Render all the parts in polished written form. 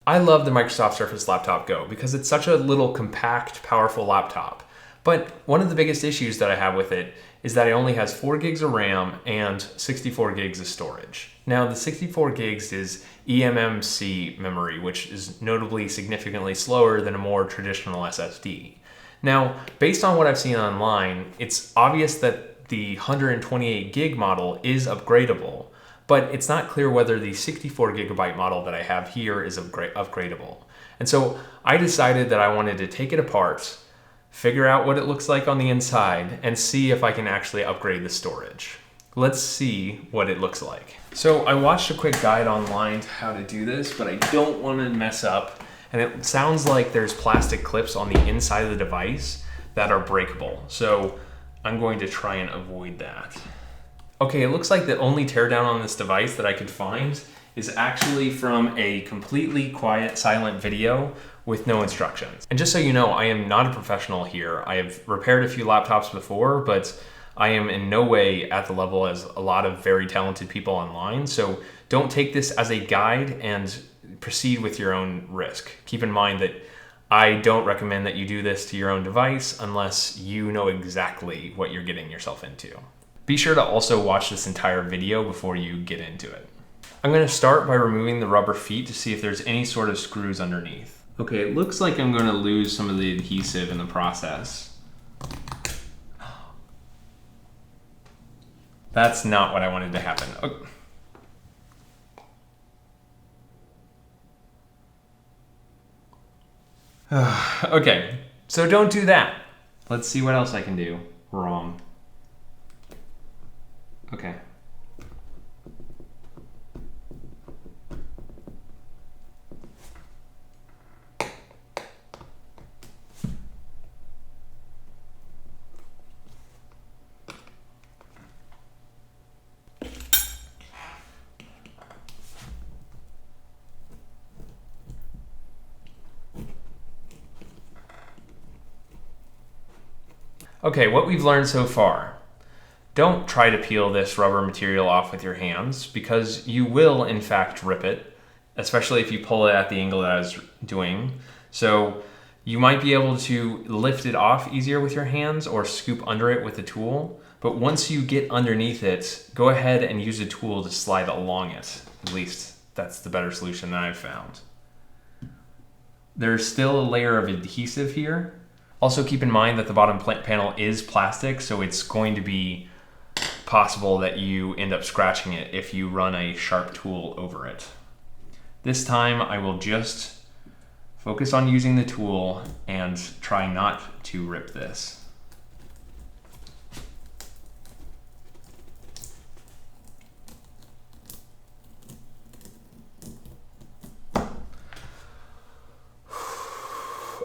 I love the Microsoft Surface Laptop Go because it's such a little compact, powerful laptop. But one of the biggest issues that I have with it is that it only has 4 gigs of RAM and 64 gigs of storage. Now, the 64 gigs is eMMC memory, which is notably significantly slower than a more traditional SSD. Now, based on what I've seen online, it's obvious that the 128 gig model is upgradable, but it's not clear whether the 64 gigabyte model that I have here is upgradable. And so I decided that I wanted to take it apart, figure out what it looks like on the inside, and see if I can actually upgrade the storage. Let's see what it looks like. So I watched a quick guide online to how to do this, but I don't want to mess up. And it sounds like there's plastic clips on the inside of the device that are breakable. So I'm going to try and avoid that. Okay, it looks like the only teardown on this device that I could find is actually from a completely quiet, silent video with no instructions. And just so you know, I am not a professional here. I have repaired a few laptops before, but I am in no way at the level as a lot of very talented people online. So don't take this as a guide and proceed with your own risk. Keep in mind that I don't recommend that you do this to your own device unless you know exactly what you're getting yourself into. Be sure to also watch this entire video before you get into it. I'm going to start by removing the rubber feet to see if there's any sort of screws underneath. Okay, it looks like I'm going to lose some of the adhesive in the process. That's not what I wanted to happen. Okay, so don't do that. Let's see what else I can do wrong. Okay. Okay, what we've learned so far. Don't try to peel this rubber material off with your hands because you will in fact rip it, especially if you pull it at the angle that I was doing. So you might be able to lift it off easier with your hands or scoop under it with a tool. But once you get underneath it, go ahead and use a tool to slide along it. At least that's the better solution that I've found. There's still a layer of adhesive here. Also keep in mind that the bottom panel is plastic, so it's going to be possible that you end up scratching it if you run a sharp tool over it. This time I will just focus on using the tool and try not to rip this.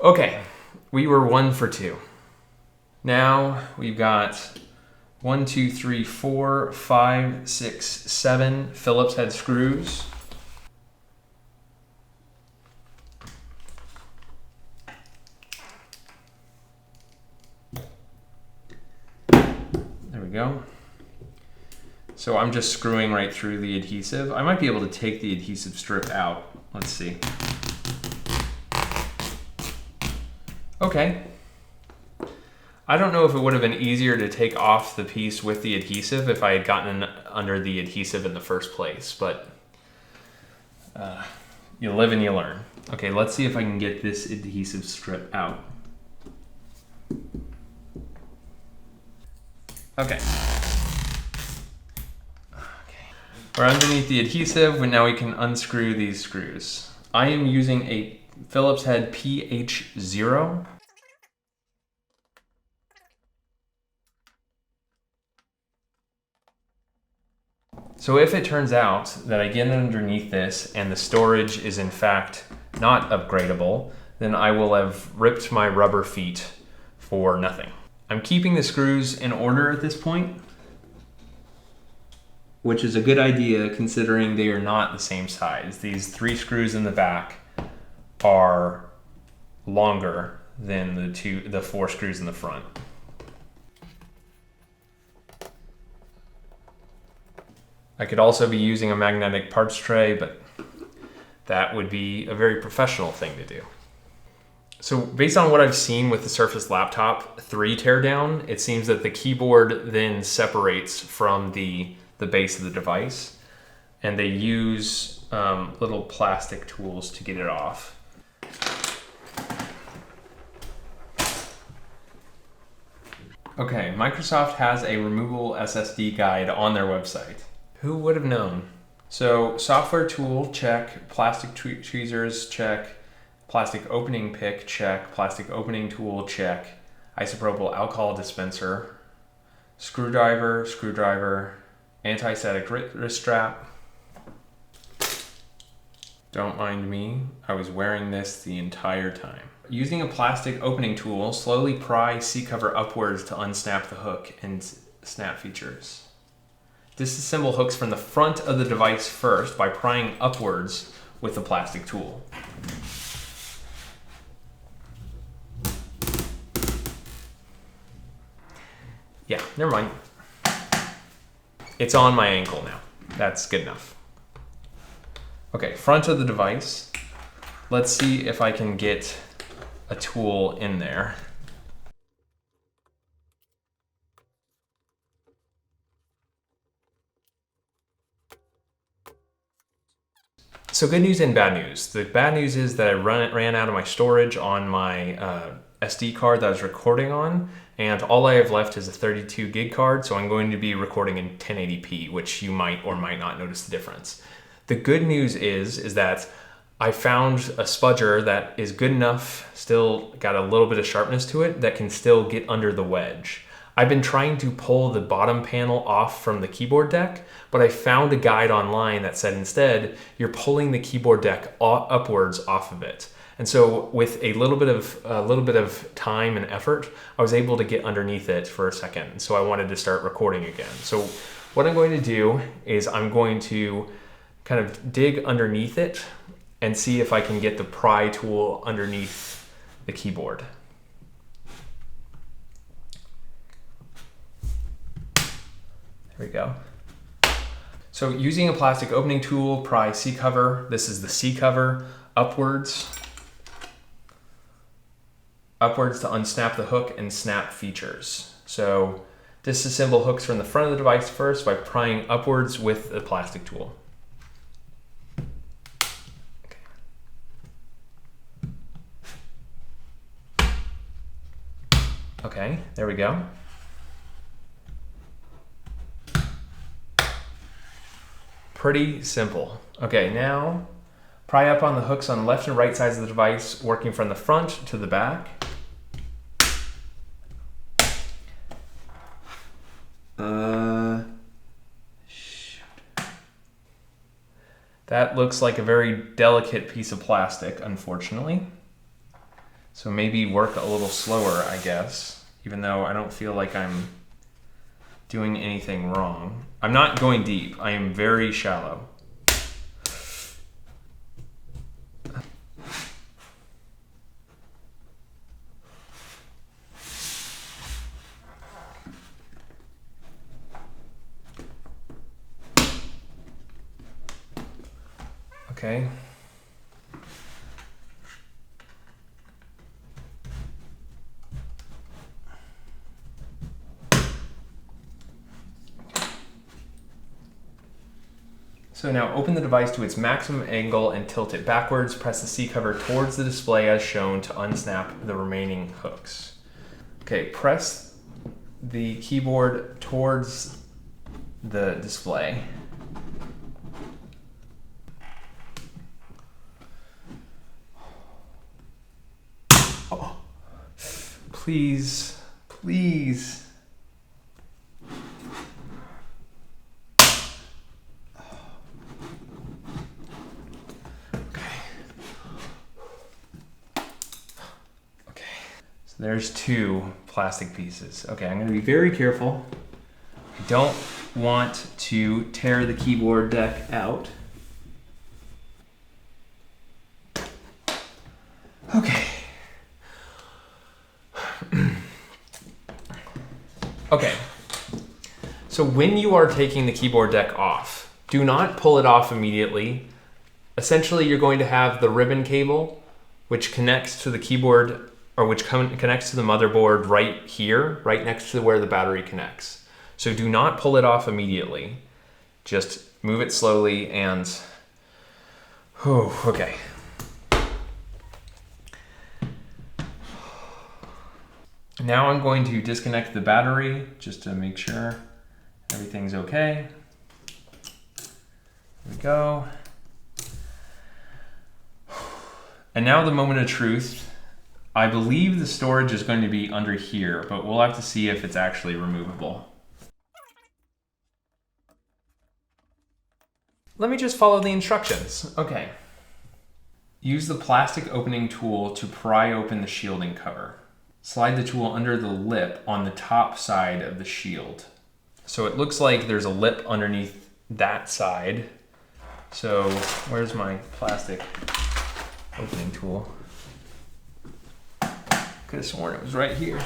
Okay. We were 1 for 2. Now we've got 1, 2, 3, 4, 5, 6, 7 Phillips head screws. There we go. So I'm just screwing right through the adhesive. I might be able to take the adhesive strip out. Let's see. Okay. I don't know if it would have been easier to take off the piece with the adhesive if I had gotten under the adhesive in the first place, but you live and you learn. Okay, let's see if I can get this adhesive strip out. Okay. We're underneath the adhesive, and now we can unscrew these screws. I am using a Phillips head PH0. So if it turns out that I get underneath this and the storage is in fact not upgradable, then I will have ripped my rubber feet for nothing. I'm keeping the screws in order at this point, which is a good idea considering they are not the same size. These 3 screws in the back are longer than the 4 screws in the front. I could also be using a magnetic parts tray, but that would be a very professional thing to do. So based on what I've seen with the Surface Laptop 3 teardown, it seems that the keyboard then separates from the base of the device, and they use little plastic tools to get it off. Okay, Microsoft has a removable SSD guide on their website. Who would have known? So software tool, check. Plastic tweezers, check. Plastic opening pick, check. Plastic opening tool, check. Isopropyl alcohol dispenser. Screwdriver. Anti-static wrist strap. Don't mind me, I was wearing this the entire time. Using a plastic opening tool, slowly pry C-cover upwards to unsnap the hook and snap features. Disassemble hooks from the front of the device first by prying upwards with the plastic tool. Yeah, never mind. It's on my ankle now. That's good enough. Okay, front of the device. Let's see if I can get a tool in there. So good news and bad news. The bad news is that I ran out of my storage on my SD card that I was recording on, and all I have left is a 32 gig card, so I'm going to be recording in 1080p, which you might or might not notice the difference. The good news is that I found a spudger that is good enough, still got a little bit of sharpness to it, that can still get under the wedge. I've been trying to pull the bottom panel off from the keyboard deck, but I found a guide online that said instead, you're pulling the keyboard deck upwards off of it. And so with a little bit of time and effort, I was able to get underneath it for a second. So I wanted to start recording again. So what I'm going to do is I'm going to kind of dig underneath it and see if I can get the pry tool underneath the keyboard. There we go. So using a plastic opening tool, pry C cover. This is the C cover, upwards to unsnap the hook and snap features. So disassemble hooks from the front of the device first by prying upwards with the plastic tool. Okay, there we go. Pretty simple. Okay, now pry up on the hooks on the left and right sides of the device, working from the front to the back. That looks like a very delicate piece of plastic, unfortunately. So maybe work a little slower, I guess, even though I don't feel like I'm doing anything wrong. I'm not going deep, I am very shallow. Okay. So now open the device to its maximum angle and tilt it backwards. Press the C cover towards the display as shown to unsnap the remaining hooks. Okay, press the keyboard towards the display. Oh. Please, please. There's two plastic pieces. Okay, I'm gonna be very careful. I don't want to tear the keyboard deck out. Okay. Okay. So when you are taking the keyboard deck off, do not pull it off immediately. Essentially, you're going to have the ribbon cable, which connects to the keyboard, or which connects to the motherboard right here, right next to where the battery connects. So do not pull it off immediately. Just move it slowly and, okay. Now I'm going to disconnect the battery just to make sure everything's okay. Here we go. And now the moment of truth. I believe the storage is going to be under here, but we'll have to see if it's actually removable. Let me just follow the instructions. Okay. Use the plastic opening tool to pry open the shielding cover. Slide the tool under the lip on the top side of the shield. So it looks like there's a lip underneath that side. So where's my plastic opening tool? Could have sworn it was right here.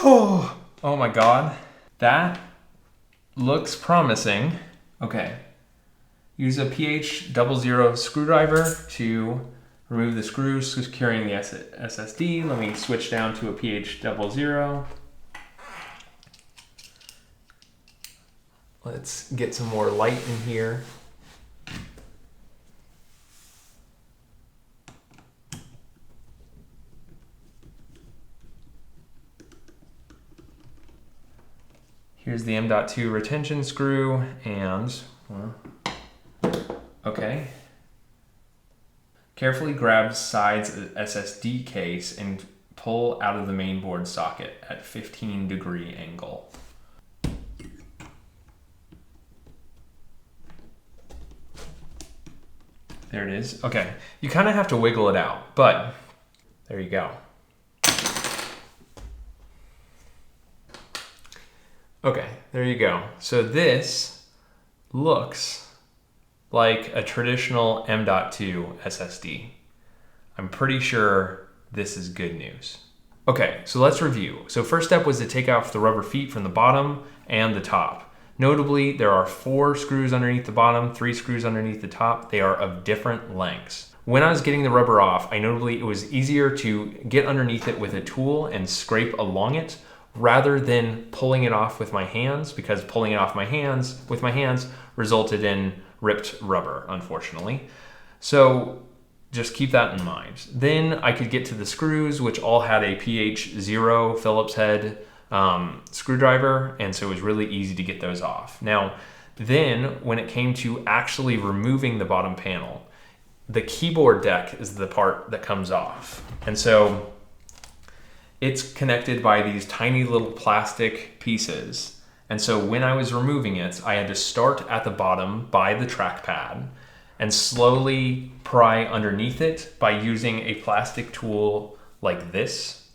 Oh my God. That looks promising. Okay. Use a pH 00 screwdriver to remove the screws securing the SSD. Let me switch down to a pH 00. Let's get some more light in here. Here's the M.2 retention screw and, okay. Carefully grab sides of the SSD case and pull out of the mainboard socket at 15-degree angle. There it is. Okay, you kind of have to wiggle it out, but there you go. Okay, there you go. So this looks like a traditional M.2 SSD. I'm pretty sure this is good news. Okay, so let's review. So first step was to take off the rubber feet from the bottom and the top. Notably, there are 4 screws underneath the bottom, 3 screws underneath the top. They are of different lengths. When I was getting the rubber off, it was easier to get underneath it with a tool and scrape along it rather than pulling it off with my hands, because pulling it off with my hands resulted in ripped rubber, unfortunately. So just keep that in mind. Then I could get to the screws, which all had a pH 0 Phillips head screwdriver, and so it was really easy to get those off. Now, then when it came to actually removing the bottom panel, the keyboard deck is the part that comes off. And so it's connected by these tiny little plastic pieces. And so when I was removing it, I had to start at the bottom by the trackpad and slowly pry underneath it by using a plastic tool like this.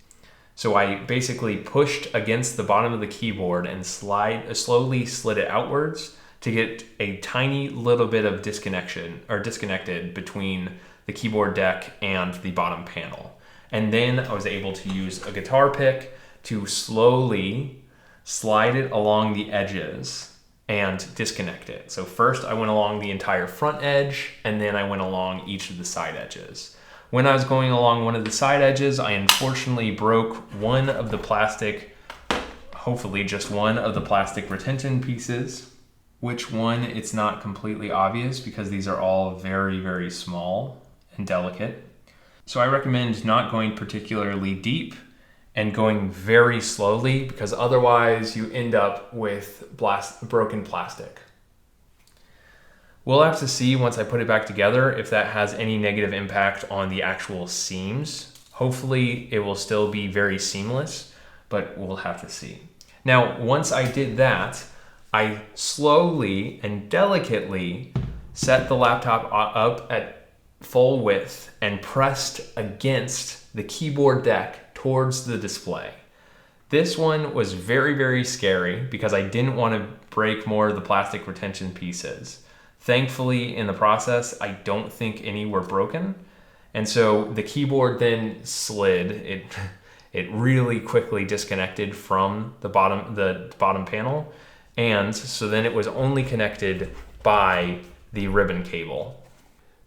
So I basically pushed against the bottom of the keyboard and slowly slid it outwards to get a tiny little bit of disconnected between the keyboard deck and the bottom panel. And then I was able to use a guitar pick to slowly slide it along the edges and disconnect it. So first I went along the entire front edge, and then I went along each of the side edges. When I was going along one of the side edges, I unfortunately broke one of the plastic, hopefully just one of the plastic retention pieces. Which one, it's not completely obvious because these are all very, very small and delicate. So I recommend not going particularly deep and going very slowly, because otherwise you end up with broken plastic. We'll have to see once I put it back together if that has any negative impact on the actual seams. Hopefully it will still be very seamless, but we'll have to see. Now, once I did that, I slowly and delicately set the laptop up at full width and pressed against the keyboard deck towards the display. This one was very, very scary because I didn't want to break more of the plastic retention pieces. Thankfully, in the process, I don't think any were broken. And so the keyboard then slid. It really quickly disconnected from the bottom panel. And so then it was only connected by the ribbon cable.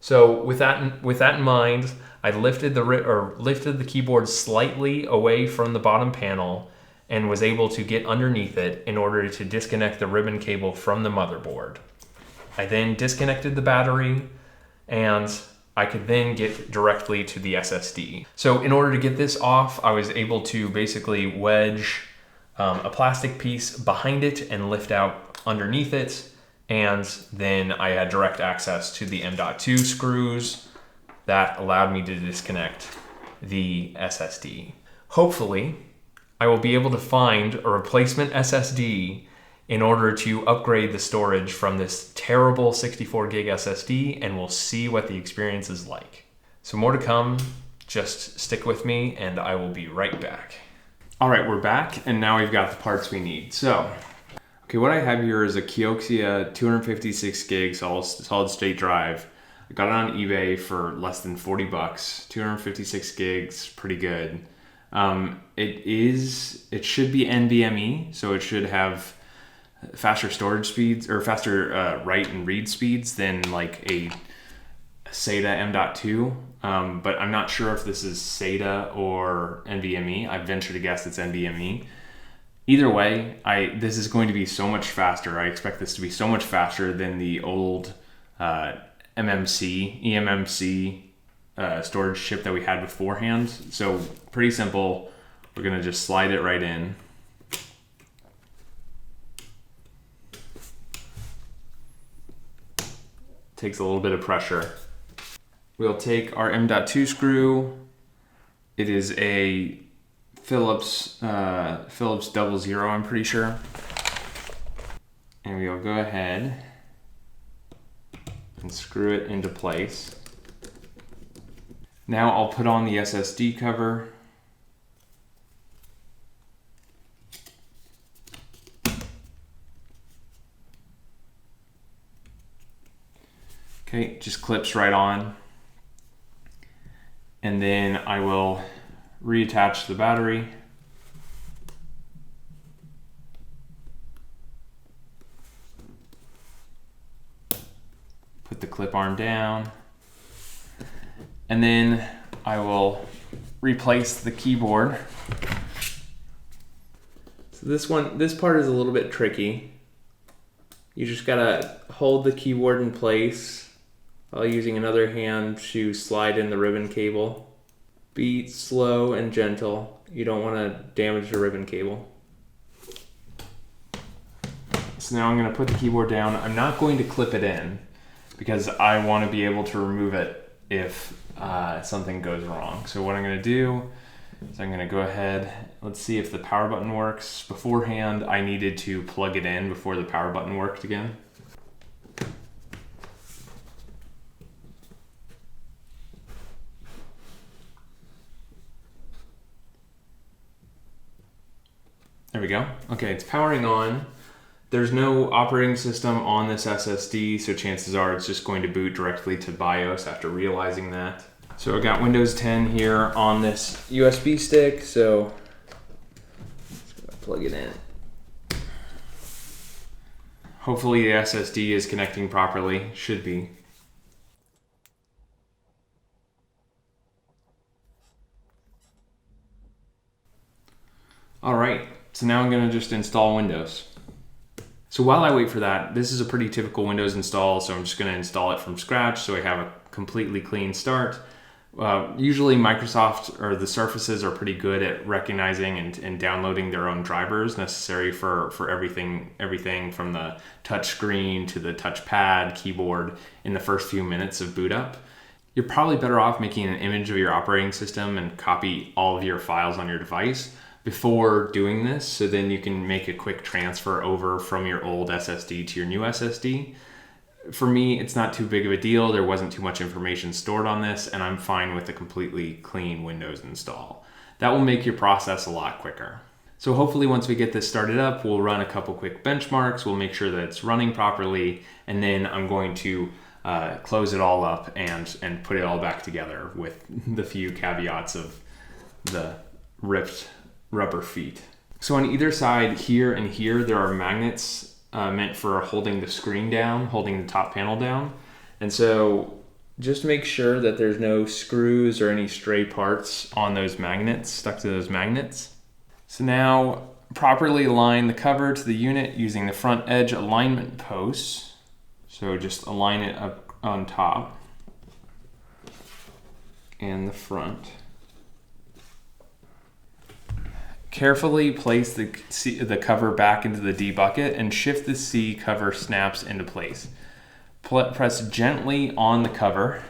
So with that in mind, I lifted the keyboard slightly away from the bottom panel and was able to get underneath it in order to disconnect the ribbon cable from the motherboard. I then disconnected the battery, and I could then get directly to the SSD. So in order to get this off, I was able to basically wedge a plastic piece behind it and lift out underneath it. And then I had direct access to the M.2 screws that allowed me to disconnect the SSD. Hopefully, I will be able to find a replacement SSD in order to upgrade the storage from this terrible 64 gig SSD, and we'll see what the experience is like. So more to come, just stick with me and I will be right back. All right, we're back and now we've got the parts we need. So, okay, what I have here is a Kioxia 256 gig solid state drive. I got it on eBay for less than 40 bucks, 256 gigs, pretty good. It should be NVMe, so it should have faster storage speeds or faster write and read speeds than like a SATA M.2, but I'm not sure if this is SATA or NVMe. I venture to guess it's NVMe. Either way, this is going to be so much faster. I expect this to be so much faster than the old eMMC storage chip that we had beforehand. So pretty simple. We're gonna just slide it right in. Takes a little bit of pressure. We'll take our M.2 screw. It is a Phillips 00, I'm pretty sure. And we'll go ahead and screw it into place. Now I'll put on the SSD cover. Okay, just clips right on. And then I will reattach the battery. Put the clip arm down. And then I will replace the keyboard. So this part is a little bit tricky. You just gotta hold the keyboard in place while using another hand to slide in the ribbon cable. Be slow and gentle. You don't want to damage the ribbon cable. So now I'm going to put the keyboard down. I'm not going to clip it in because I want to be able to remove it if something goes wrong. So what I'm going to do is I'm going to go ahead. Let's see if the power button works. Beforehand, I needed to plug it in before the power button worked again. There we go. Okay, it's powering on. There's no operating system on this SSD, so chances are it's just going to boot directly to BIOS after realizing that. So I got Windows 10 here on this USB stick, so just gonna plug it in. Hopefully the SSD is connecting properly. Should be. All right. So now I'm going to just install Windows. So while I wait for that, this is a pretty typical Windows install, so I'm just going to install it from scratch so I have a completely clean start. Usually Microsoft or the Surfaces are pretty good at recognizing and downloading their own drivers necessary for everything from the touch screen to the touchpad, keyboard in the first few minutes of boot up. You're probably better off making an image of your operating system and copy all of your files on your device before doing this, so then you can make a quick transfer over from your old SSD to your new SSD. For me, it's not too big of a deal. There wasn't too much information stored on this, and I'm fine with a completely clean Windows install. That will make your process a lot quicker. So hopefully once we get this started up, we'll run a couple quick benchmarks, we'll make sure that it's running properly, and then I'm going to close it all up and put it all back together with the few caveats of the ripped rubber feet. So on either side here and here, there are magnets meant for holding the screen down, holding the top panel down. And so just make sure that there's no screws or any stray parts on those magnets, stuck to those magnets. So now properly align the cover to the unit using the front edge alignment posts. So just align it up on top and the front. Carefully place the cover back into the D bucket and shift the C cover snaps into place. Press gently on the cover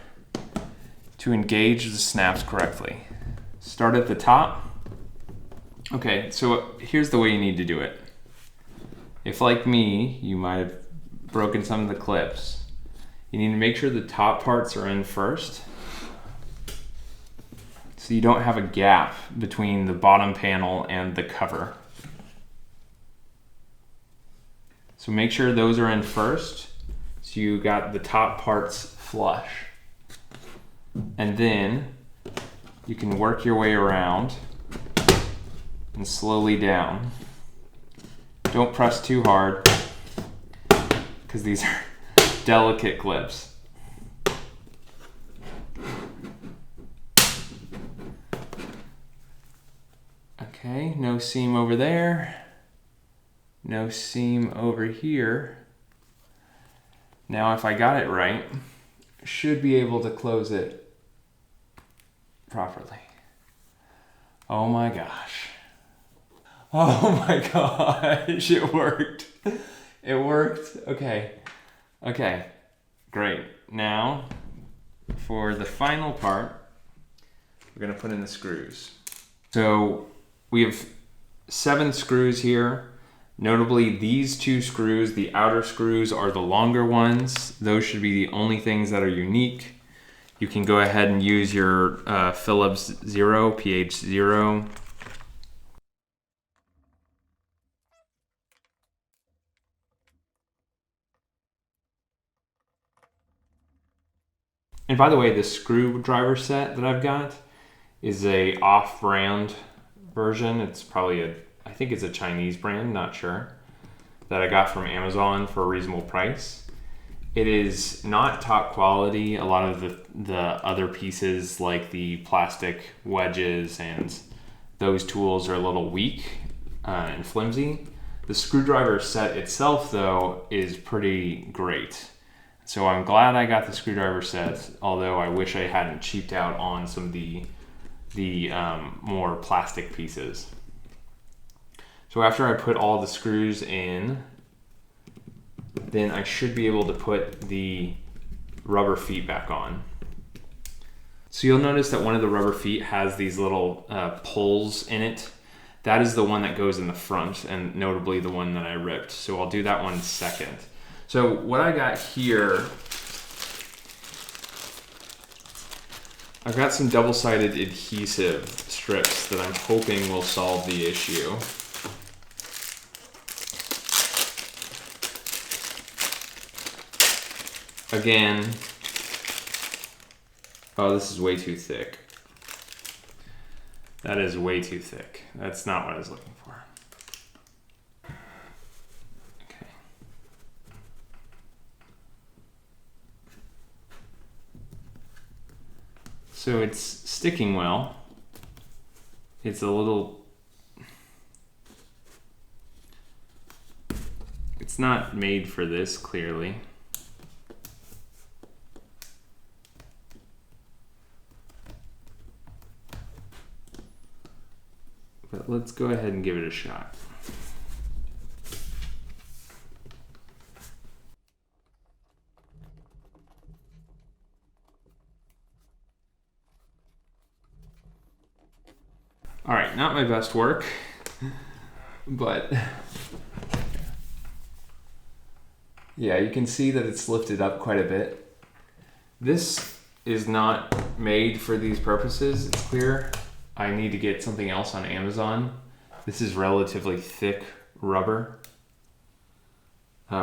to engage the snaps correctly. Start at the top. Okay, so here's the way you need to do it. If, like me, you might have broken some of the clips, you need to make sure the top parts are in first, so you don't have a gap between the bottom panel and the cover. So make sure those are in first, so you got the top parts flush. And then you can work your way around and slowly down. Don't press too hard, because these are delicate clips. Okay, no seam over there, no seam over here. Now if I got it right, I should be able to close it properly. Oh my gosh. Oh my gosh, it worked. It worked. Okay. Okay, great. Now, for the final part, we're gonna put in the screws. So we have 7 screws here. Notably, these 2 screws, the outer screws, are the longer ones. Those should be the only things that are unique. You can go ahead and use your Phillips 0, PH0. And by the way, the screwdriver set that I've got is a off-brand version. It's probably I think it's a Chinese brand, not sure, that I got from Amazon for a reasonable price. It is not top quality. A lot of the other pieces, like the plastic wedges and those tools, are a little weak and flimsy. The screwdriver set itself, though, is pretty great. So I'm glad I got the screwdriver set, although I wish I hadn't cheaped out on some of the more plastic pieces. So after I put all the screws in, then I should be able to put the rubber feet back on. So you'll notice that one of the rubber feet has these little pulls in it. That is the one that goes in the front, and notably the one that I ripped. So I'll do that one second. So what I got here, I've got some double-sided adhesive strips that I'm hoping will solve the issue. Again, oh, this is way too thick. That is way too thick. That's not what I was looking for. Okay. So it's sticking well. It's a little, it's not made for this, clearly. But let's go ahead and give it a shot. All right, not my best work, but yeah, you can see that it's lifted up quite a bit. This is not made for these purposes, it's clear. I need to get something else on Amazon. This is relatively thick rubber,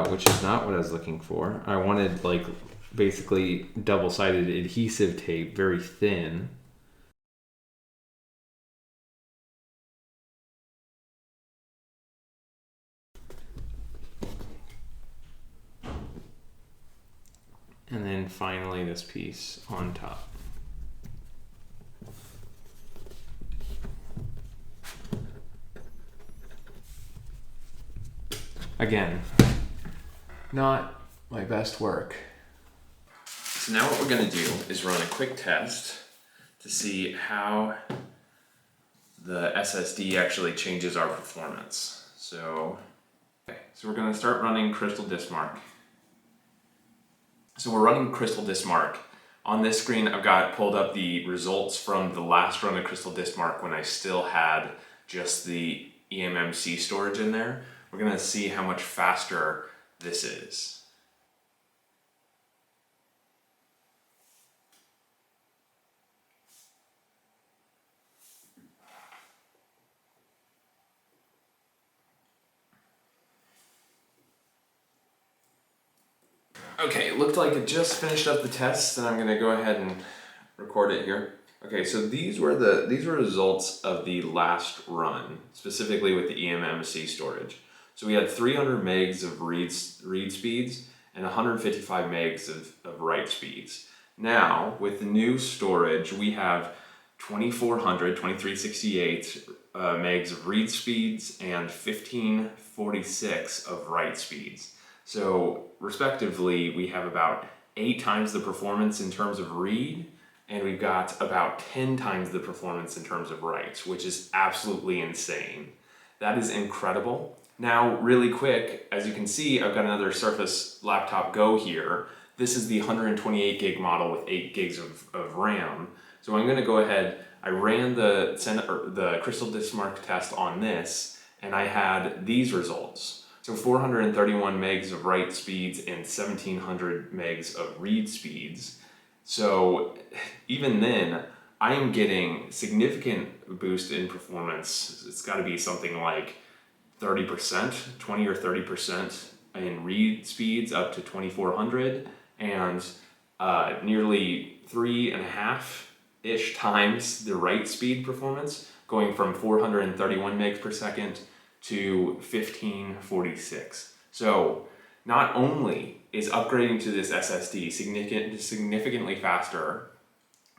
which is not what I was looking for. I wanted like basically double-sided adhesive tape, very thin. then finally this piece on top. Again, not my best work. So now what we're gonna do is run a quick test to see how the SSD actually changes our performance. So we're gonna start running Crystal Disk Mark. So we're running Crystal Disk Mark. On this screen, I've got pulled up the results from the last run of Crystal Disk Mark when I still had just the eMMC storage in there. We're gonna see how much faster this is. Okay, it looked like it just finished up the test, and I'm gonna go ahead and record it here. Okay, so these were results of the last run, specifically with the eMMC storage. So we had 300 megs of read speeds and 155 megs of write speeds. Now, with the new storage, we have 2368 megs of read speeds and 1546 of write speeds. So respectively, we have about 8 times the performance in terms of read, and we've got about 10 times the performance in terms of write, which is absolutely insane. That is incredible. Now, really quick, as you can see, I've got another Surface Laptop Go here. This is the 128 gig model with 8 gigs of RAM. So I'm gonna go ahead, I ran the Crystal Disk Mark test on this, and I had these results. So 431 megs of write speeds and 1700 megs of read speeds. So even then, I am getting significant boost in performance. It's gotta be something like 30%, 20 or 30% in read speeds up to 2400, and nearly 3.5-ish times the write speed performance, going from 431 megs per second to 1546. So not only is upgrading to this SSD significantly faster,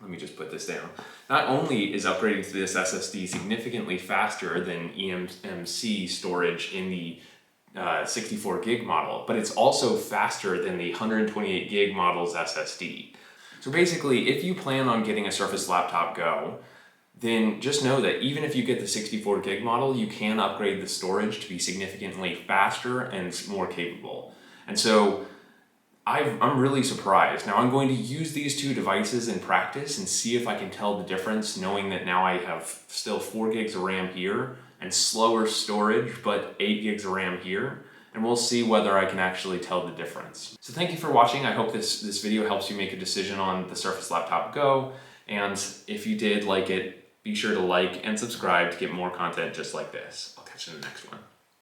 let me just put this down. Not only is upgrading to this SSD significantly faster than eMMC storage in the 64 gig model, but it's also faster than the 128 gig model's SSD. So basically, if you plan on getting a Surface Laptop Go, then just know that even if you get the 64 gig model, you can upgrade the storage to be significantly faster and more capable. And so I'm really surprised. Now I'm going to use these two devices in practice and see if I can tell the difference, knowing that now I have still 4 gigs of RAM here and slower storage, but 8 gigs of RAM here. And we'll see whether I can actually tell the difference. So thank you for watching. I hope this video helps you make a decision on the Surface Laptop Go. And if you did like it, be sure to like and subscribe to get more content just like this. I'll catch you in the next one.